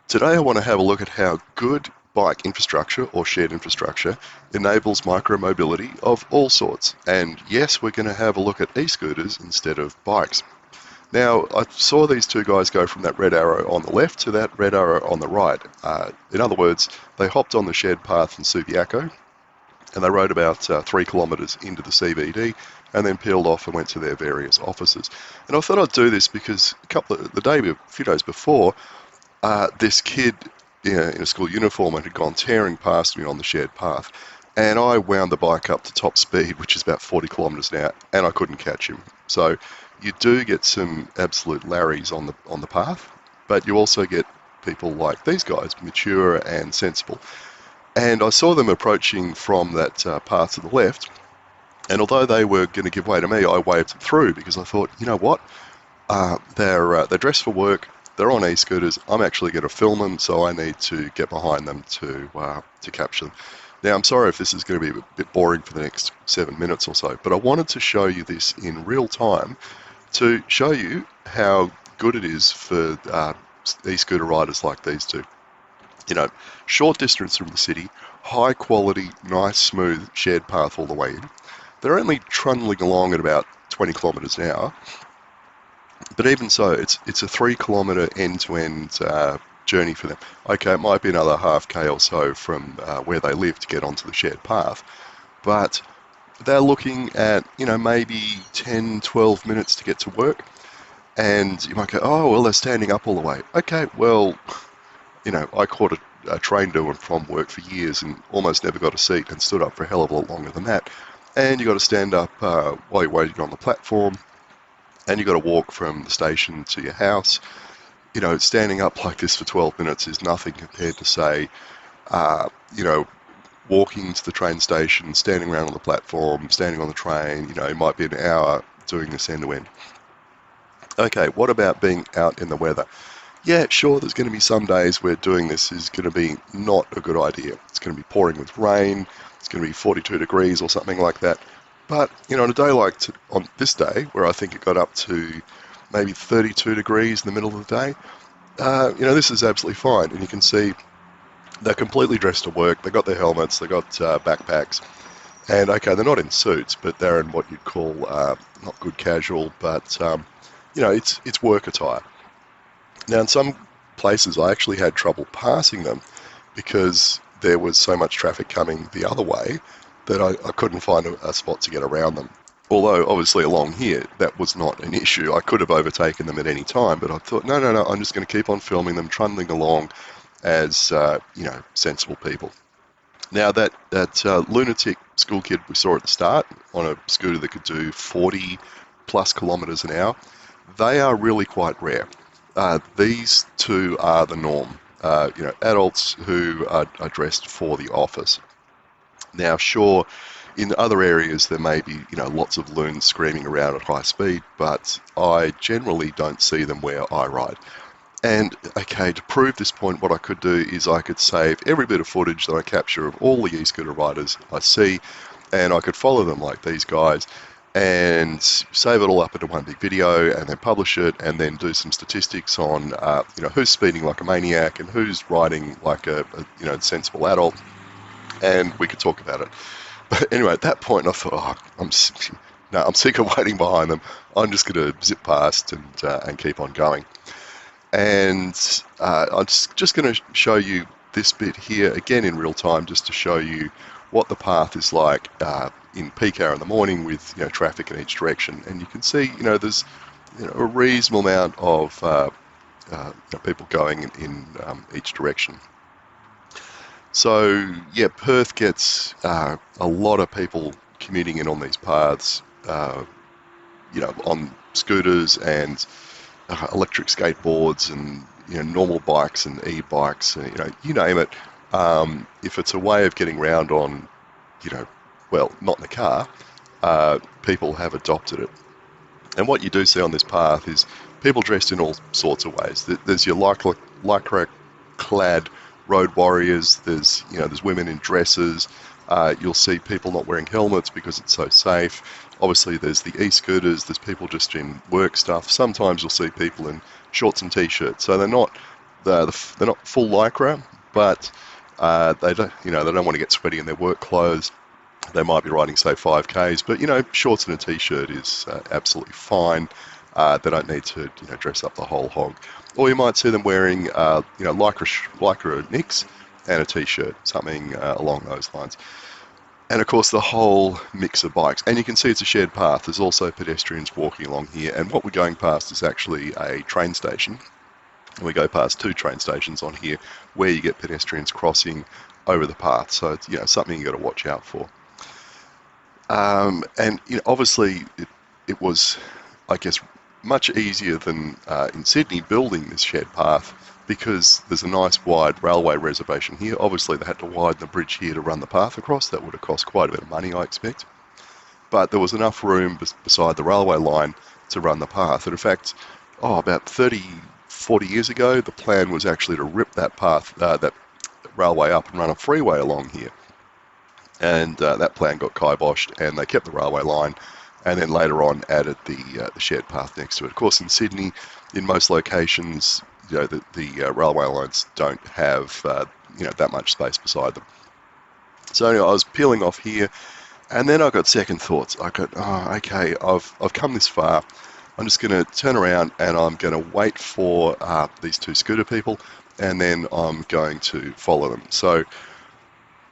Today I want to have a look at how good bike infrastructure or shared infrastructure enables micromobility of all sorts. And yes, we're going to have a look at e-scooters instead of bikes. Now, I saw these two guys go from that red arrow on the left to that red arrow on the right. In other words, they hopped on the shared path in Subiaco and they rode about 3 kilometres into the CBD and then peeled off and went to their various offices. And I thought I'd do this because a few days before, this kid in a school uniform had gone tearing past me on the shared path, and I wound the bike up to top speed, which is about 40 kilometres an hour, and I couldn't catch him. So you do get some absolute Larrys on the path, but you also get people like these guys, mature and sensible. And I saw them approaching from that path to the left, and although they were going to give way to me, I waved them through because I thought, you know what, they're dressed for work. They're on e-scooters. I'm actually going to film them, so I need to get behind them to capture them. Now, I'm sorry if this is going to be a bit boring for the next 7 minutes or so, but I wanted to show you this in real time to show you how good it is for e-scooter riders like these two. You know, short distance from the city, high quality, nice, smooth, shared path all the way in. They're only trundling along at about 20 kilometres an hour, but even so, it's a 3 kilometre end-to-end journey for them. Okay, it might be another half K or so from where they live to get onto the shared path, but they're looking at, maybe 10, 12 minutes to get to work. And you might go, oh, well, they're standing up all the way. Okay, well, I caught a train to and from work for years and almost never got a seat and stood up for a hell of a lot longer than that. And you got to stand up while you're waiting on the platform, and you've got to walk from the station to your house. Standing up like this for 12 minutes is nothing compared to, say, walking to the train station, standing around on the platform, standing on the train. It might be an hour doing this end to end. Okay, what about being out in the weather? Yeah, sure, there's going to be some days where doing this is going to be not a good idea. It's going to be pouring with rain, it's going to be 42 degrees or something like that. But, on a day like on this day, where I think it got up to maybe 32 degrees in the middle of the day, this is absolutely fine. And you can see they're completely dressed to work. They got their helmets, they got backpacks. And, okay, they're not in suits, but they're in what you'd call not good casual, but, it's work attire. Now, in some places, I actually had trouble passing them because there was so much traffic coming the other way that I couldn't find a spot to get around them. Although, obviously, along here, that was not an issue. I could have overtaken them at any time, but I thought, no, I'm just going to keep on filming them, trundling along as, sensible people. Now, that lunatic school kid we saw at the start on a scooter that could do 40 plus kilometres an hour, they are really quite rare. These two are the norm. Adults who are dressed for the office. Now, sure, in other areas there may be, lots of loons screaming around at high speed, but I generally don't see them where I ride. And, okay, to prove this point, what I could do is I could save every bit of footage that I capture of all the e-scooter riders I see, and I could follow them like these guys, and save it all up into one big video, and then publish it, and then do some statistics on, who's speeding like a maniac and who's riding like a sensible adult, and we could talk about it. But anyway, at that point, I thought, I'm sick of waiting behind them. I'm just going to zip past and keep on going. And I'm just going to show you this bit here again in real time, just to show you what the path is like in peak hour in the morning with traffic in each direction. And you can see there's a reasonable amount of people going in each direction. So yeah, Perth gets a lot of people commuting in on these paths, on scooters and electric skateboards and normal bikes and e-bikes, you name it. If it's a way of getting around on, well, not in the car, people have adopted it. And what you do see on this path is people dressed in all sorts of ways. There's your lycra-clad road warriors. There's women in dresses. You'll see people not wearing helmets because it's so safe. Obviously, there's the e-scooters. There's people just in work stuff. Sometimes you'll see people in shorts and t-shirts. So they're not they're not full lycra, but they don't, they don't want to get sweaty in their work clothes. They might be riding, say, 5Ks, but, shorts and a t-shirt is absolutely fine. They don't need to, dress up the whole hog. Or you might see them wearing, lycra nicks and a t-shirt, something along those lines. And of course, the whole mix of bikes. And you can see it's a shared path. There's also pedestrians walking along here. And what we're going past is actually a train station. And we go past 2 train stations on here where you get pedestrians crossing over the path. So it's, something you've got to watch out for. And obviously, it was, I guess, much easier than in Sydney building this shared path because there's a nice wide railway reservation here. Obviously, they had to widen the bridge here to run the path across. That would have cost quite a bit of money, I expect. But there was enough room beside the railway line to run the path. And in fact, about 30, 40 years ago, the plan was actually to rip that path, that railway up and run a freeway along here. And that plan got kiboshed, and they kept the railway line, and then later on added the shared path next to it. Of course, in Sydney, in most locations, the railway lines don't have that much space beside them. So anyway, I was peeling off here, and then I got second thoughts. I got, okay, I've come this far. I'm just going to turn around and I'm going to wait for these 2 scooter people, and then I'm going to follow them. So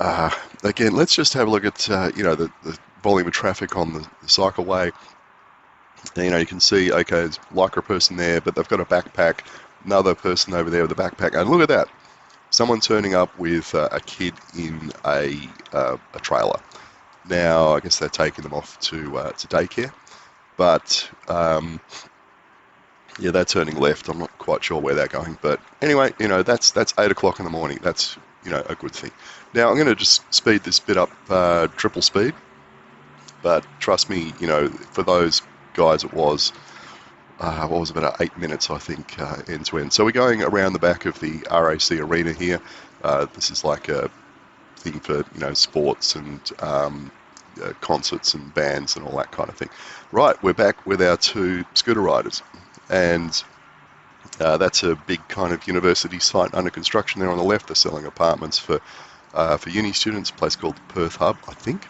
again, let's just have a look at the volume of traffic on the cycleway. And, you can see, okay, there's a lycra person there, but they've got a backpack. Another person over there with a backpack, and look at that! Someone turning up with a kid in a trailer. Now, I guess they're taking them off to daycare, but they're turning left. I'm not quite sure where they're going, but anyway, that's 8 o'clock in the morning. That's a good thing. Now I'm going to just speed this bit up triple speed, but trust me, for those guys it was. What was it, about 8 minutes, I think, end to end. So we're going around the back of the RAC arena here. This is like a thing for, sports and concerts and bands and all that kind of thing. Right, we're back with our 2 scooter riders. And that's a big kind of university site under construction there on the left. They're selling apartments for uni students, a place called the Perth Hub, I think.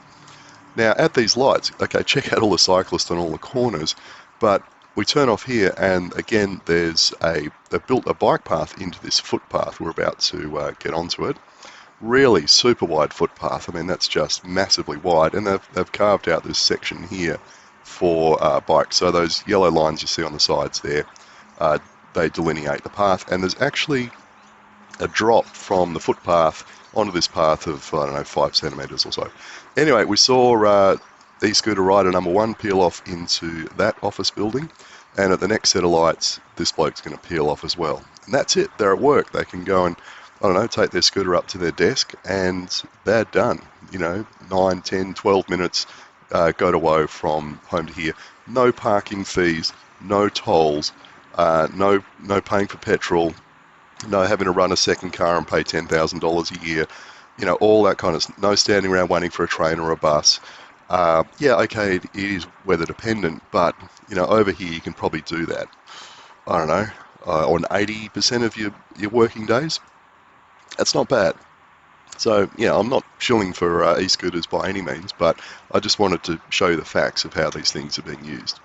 Now, at these lights, okay, check out all the cyclists on all the corners, but we turn off here, and again, they've built a bike path into this footpath. We're about to get onto it. Really super wide footpath. I mean, that's just massively wide, and they've carved out this section here for bikes. So those yellow lines you see on the sides there, they delineate the path, and there's actually a drop from the footpath onto this path of, 5 centimetres or so. Anyway, we saw e-scooter rider number 1 peel off into that office building, and at the next set of lights, this bloke's going to peel off as well. And that's it. They're at work. They can go and, take their scooter up to their desk, and they're done. 9, 10, 12 minutes go to woe from home to here. No parking fees, no tolls, no paying for petrol, no having to run a second car and pay $10,000 a year. All that kind of, no standing around waiting for a train or a bus. Okay, it is weather dependent, but, over here you can probably do that, on 80% of your working days. That's not bad. So, I'm not shilling for e-scooters by any means, but I just wanted to show you the facts of how these things are being used.